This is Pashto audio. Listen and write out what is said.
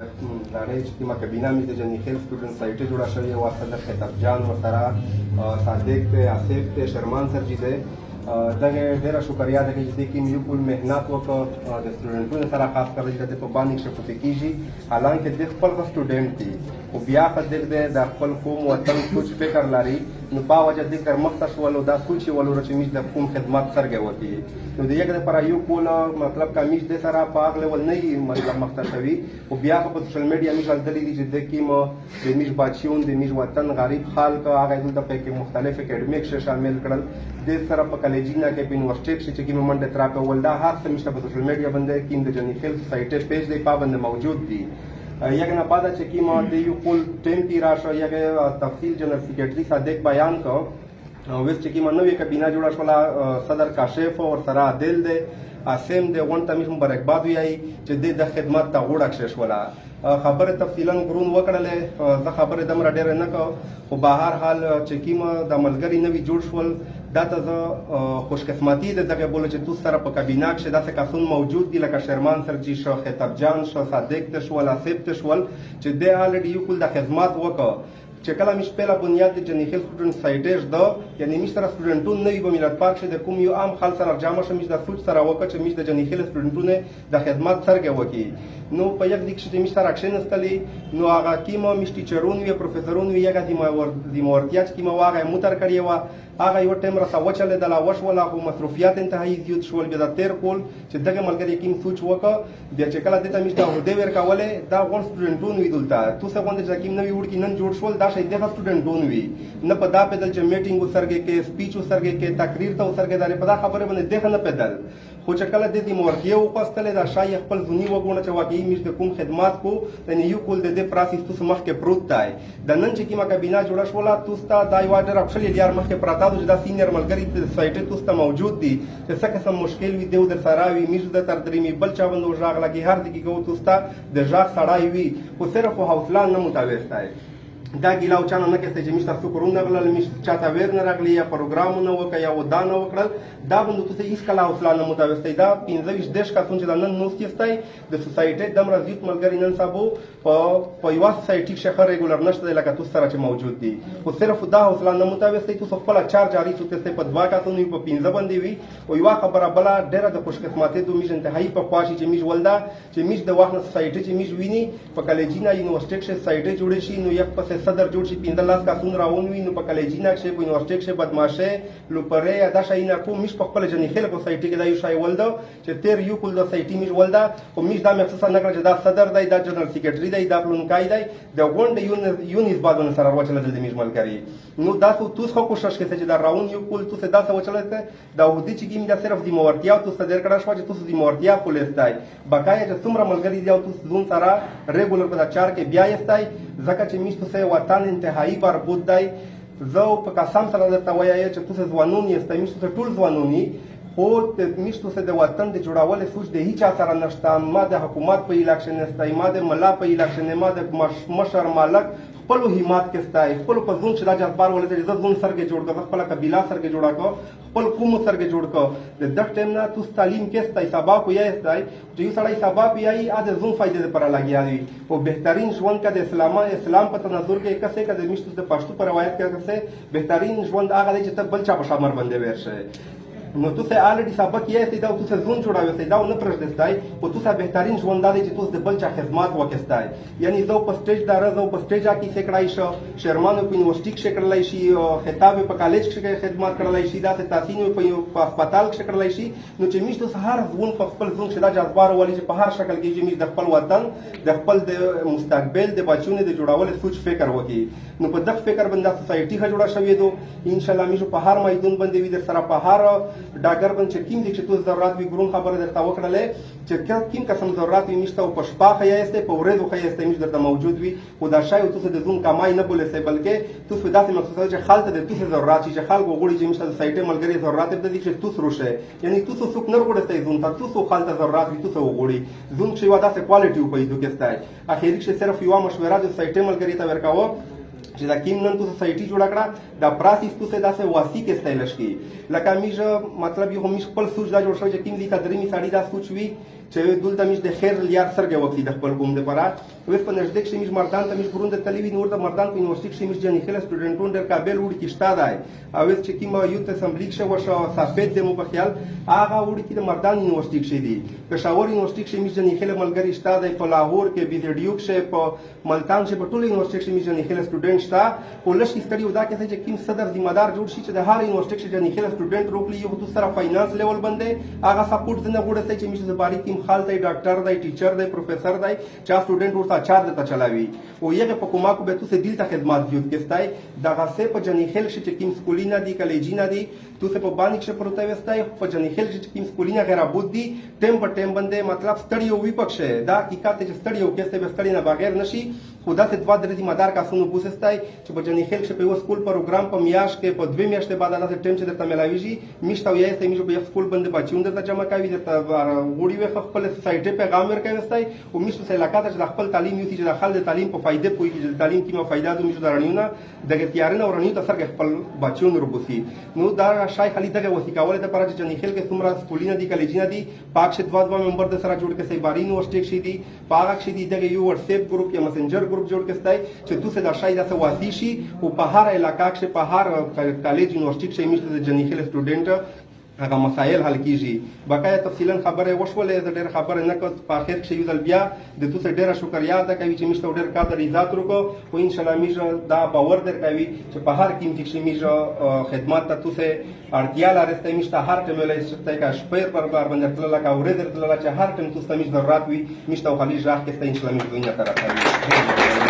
دانش کی ما کابینه می د جنې خیل سټوډنټ سایټ جوړه شوې او اصل د خطاب جان او سره صادق ته آصف ته شرمان سر جی ده دغه ډیره شکریا ده چې د کې یو کول مهنت وکړ د سټوډنټونو سره خاص کر چې په باندې شپته کیږي حالانکه د خپل سټوډنټ دي او بیا خدای دې د خپل قوم وطن سوچ فکر لري نو با وجه د کر مختص ولو دا سوچ ولو چې موږ د قوم خدمت سرګه وتی نو د یګ لپاره یو کول مطلب کمیش د سره په اغله ول نه مطلب مختصوي او بیا په سوشل میډیا موږ دلې دي چې د کیم د میش بچیون د میش وطن غریب خلک هغه د په مختلف اکیډمیک شامل کړل د سره په کالجینا کې په یونیورسيټي کې چې منډه تراپه ولدا هر څه مشته په سوشل میډیا باندې کې د جنې خیل سایټ پیج دی پابند موجود دي یک نه پاده چې کیم د یو کول ټیم پی راشه یک تفصیل جنرال سیکریټری صادق بیان کو ویس چې کیم نوې کابینه جوړه شوله صدر کاشف او سره عادل دی اسیم د وان تمیش مبارکباد ویای چې د خدمت ته غوړه کښ شوله خبره تفصیلا غرون وکړلې زه خبره دمر ډېر نه کو خو بهر حال چې کیم د ملګری نوی جوړ شول دا ته زه خوش قسمتي ده دغه بوله چې تو سره په کابینه کې داسې کسان موجود دي لکه شرمان سرجی شو خطاب جان شو صادق تشول آصف تشول چې د الریډي یو کول د خدمات وکړه چې کله مش په بنیاد د جنې خیل سټوډنټ سایټیج دا یعنی مش سره سټوډنټون نه وي په ملت پارک د کوم یو عام خل سره جامه شمش د سوچ سره وکړه چې مش د جنې خیل سټوډنټونه د خدمت سرګه وکړي نو په یک دیک چې مش سره اکشن استلی نو هغه کیمو مش ټیچرون وی پروفیسورون وی هغه د مورتیا چې کیمو هغه موتر کړی و هغه یو ټیم را سوچل د لا وش ولا خو مصروفیات انتهایی زیات شول بیا د تیر کول چې دغه ملګری کیم سوچ وکړه بیا چې کله دته مش د هده ور کوله دا ون سټوډنټون وی دلته تو څه غونډه چې کیم نو وړ کې نن جوړ شول دا شي د سټوډنټون وی نه په دا پیدل چې میټینګ وسرګه کې سپیچ وسرګه کې تقریر ته وسرګه دا په دا خبره باندې ده نه پیدل خو چې کله د دې مورتیه وپستلې دا شای خپل ځونی وګونه چې واقعي مش د کوم خدمات کو د یو کول د دې پروسس تو مخ کې پروت دی د نن چې کیما کابینه جوړه شوله توستا دای واډر خپل یار مخ کې پراته د سینیئر ملګری په سایټ توستا موجود دي چې څه قسم مشکل وي دیو در سره وي میز د تر درې می بل چا باندې ژغ لګي هر دګي کو توستا د ژغ سړای وي خو صرف حوصله نه متوسط دی دا ګیلاو چانه نه کېسته چې مشته فکرونه غلل مش چاته ویر نه راغلی یا پروګرامونه وکړه یا ودانه وکړل دا باندې تاسو هیڅ کله حوصله نه متوسط دا 15 دیش کا څنګه نن نو کېستای د سوسایټي د مرزیت ملګری نن صاحب په یو سوسایټي شخه ریګولر نشته لکه تاسو سره چې موجود دي خو صرف دا حوصله نه متوسط تاسو خپل چار جاری سوتسته په دوا کا څنګه په 15 باندې وي او یو خبره بل ډیره د خوش قسمتي دوه میش انتهایی په خواشي چې میش ولدا چې میش د واخنه سوسایټي چې میش ویني په کالجینا یونیورسيټي کې سوسایټي جوړې شي نو یک پس صدر جوړ شي 15 کسون راون وي نو په کالجینا کې په یونیورسيټي کې بدمعشه لوپره دا شي نه کوم مش په خپل جنې خل په سوسایټي کې دا یو شای ولدا چې تیر یو کول د سوسایټي میش ولدا او میش دا مخصوصا نه کړ چې دا صدر دی دا جنرال سیکریټری دی دا پلونکای دی د غونډ یونیس بادونه سره ورچل د میش ملګری نو دا تو خو کوشش کوي چې دا راون یو کول تو دا څه وچلته دا ودی چې کیم دا صرف د مورتیا تو صدر کړه شو چې تو د مورتیا پولیس دی بقایا چې څومره ملګری دی او تو زون سره ریګولر په چار کې بیا یستای ځکه چې میش ته وطن انتهایی بربود دی زه په قسم سره درته وایم چې تاسو ځوانون یاست میش ته ټول ځوانونی خو میش ته د وطن د جوړولو سوچ د هیڅ سره نشته ما د حکومت په الیکشن استای ما د ملا په الیکشن ما د مشر مالک خپل همت کې استای خپل په ځون چې د جذبار ولې د ځون سرګه جوړ کړ خپل قبيله سرګه جوړ کړ خپل قوم سرګه جوړ کړ د دغه ټیم نه تاسو تعلیم کې استای سبا کو یې استای چې یو سړی سبا پیای ا د ځون فائدې لپاره لګیاري او بهترین ژوند کې د اسلام په تنظر کې کسه کې د مشت د پښتو پر روایت کې کسه بهترین ژوند هغه دی چې ته بل چا په شامر باندې ورشه نو تاسو الریډي سبق یې استای دا تاسو ځون جوړاوي استای دا نه پرځدستای او تاسو بهترین ژوند دی چې تاسو د بل چا خدمات وکستای یعنی زه په سټیج دا راځو په سټیج کې سکړای شو شرمانو په یونیورسيټي کې کړلای شي خطاب په کالج کې خدمات کړلای شي دا تاسینو په هسپتال کې کړلای شي نو چې میشته هر ځون په خپل ځون شدا جذبار ولې چې په هر شکل کې چې میش د خپل وطن د خپل د مستقبل د بچونو د جوړولو سوچ فکر وکړي نو په دغه فکر باندې سوسایټي جوړه شوې دو ان شاء الله میش په هر میدان باندې وي د سره په هر ډاګر باندې چې کیم دي چې تاسو ضرورت وي ګرون خبره درته وکړلې چې کیم قسم ضرورت وي مشته او په شپه خیاسته په ورځو خیاسته مش درته موجود وي او دا شای تاسو د زون کمای نه بولې سي بلکې تاسو داسې مقصد چې خالت د تاسو ضرورت چې خلک وګړي چې مشته سایټه ملګری ضرورت د دې چې تاسو روشه یعنی تاسو څوک نه وګړئ زون تاسو خالت ضرورت وي تاسو وګړي زون چې واده سه کوالټي په دې کې ستای اخیری چې صرف یو مشوره د سایټه ملګری ته ورکاوه چې دا کیم نن تاسو سایټي جوړ کړه دا پروسس تاسو داسې واسي کې استایلش کی لکه میژه مطلب یو همیش خپل سوچ دا جوړ شوی چې کیم دي کډري می ساړي دا سوچ وی چې دلته مش د خیر لیار سرګه وکړي د خپل قوم لپاره اوس په نږدې کې مش مردان ته مش برون د تلوي نور د مردان په یونیورسيټي کې مش جنې خل سټوډنټون در قابل وړي کې شتا دی او اوس چې کیما یوت اسمبلی کې وشو صافت د مو په خیال هغه وړي کې د مردان یونیورسيټي کې دي پېښور یونیورسيټي کې مش جنې خل ملګری شتا دی په لاهور کې بي ډي یو کې په ملتان کې په ټول یونیورسيټي کې مش جنې خل سټوډنټ شتا ولش استړي ودا کې چې کیم صدر ذمہ دار جوړ شي چې د هر یونیورسيټي کې جنې خل سټوډنټ روکلی یو د سره فاینانس لیول باندې هغه سپورټ نه غوړته چې مش د باری کیم خال دی ډاکټر دی ټیچر دی پروفیسور دی چا سټوډنټ ورته چار دته چلاوي او یغه په کومه کو به تو سه دل ته خدمات دیوت کېستای دغه سه په جنې خل چې کیم سکولینا دی کالجینا دی تو سه په باندې چې پروته وستای په جنې خل چې کیم سکولینا غیر ابود دی ټیم په ټیم باندې مطلب ستړی او وپښه دا حقیقت چې ستړی او کېسته به ستړی نه بغیر نشي خدا ته دوا درې مدار کا سونو بوسستای چې په جنې خل چې په سکول پروګرام په میاش کې په 2 میاشتې بعد نه ټیم چې درته ملاویږي میشته یې سه میشو په سکول باندې بچون درته جمع کوي درته غوړي وي خپل سایټ په پیغام ورکوي وستای او میشته سه علاقه ته خپل تعلیم یو چې خپل تعلیم په فائدې پوي چې تعلیم کې ما فائدہ د میشو درنیونه دغه تیارنه ورنیو ته سره خپل بچون ربوسی نو دا شای خلی دغه وسیکاوله ته پر چې جنې خل کې څومره سکولینه دي کالجینه دي پاک شه دوا ممبر د سره جوړ کې سي باري یونیورسيټي شي دي پاک شي دي دغه یو واتس اپ ګروپ یا مسنجر ګروپ جوړ کې ستای چې دوسه د شای د واسي شي او په هر علاقه کې په هر کالج یونیورسيټي کې میشته د جنې خل سټوډنټ هغه مسائل حل کیږي بقایا تفصیلا خبره وشولې د ډېر خبره نه کوم په اخر کې یو ځل بیا د توسه ډېر شکریا ادا کوي چې مشته ډېر کار عزت وکړو او ان شاء الله میږه دا باور درکوي چې په هر قیمتي کې میږه خدمات ته توسه اړتیا لري مشته هر ټیم له ستای کا شپیر پر بار باندې تللا کا اورې درتللا چې هر ټیم توسه میږه ضرورت وي مشته خلیج راخ کې ان شاء الله میږه نه طرف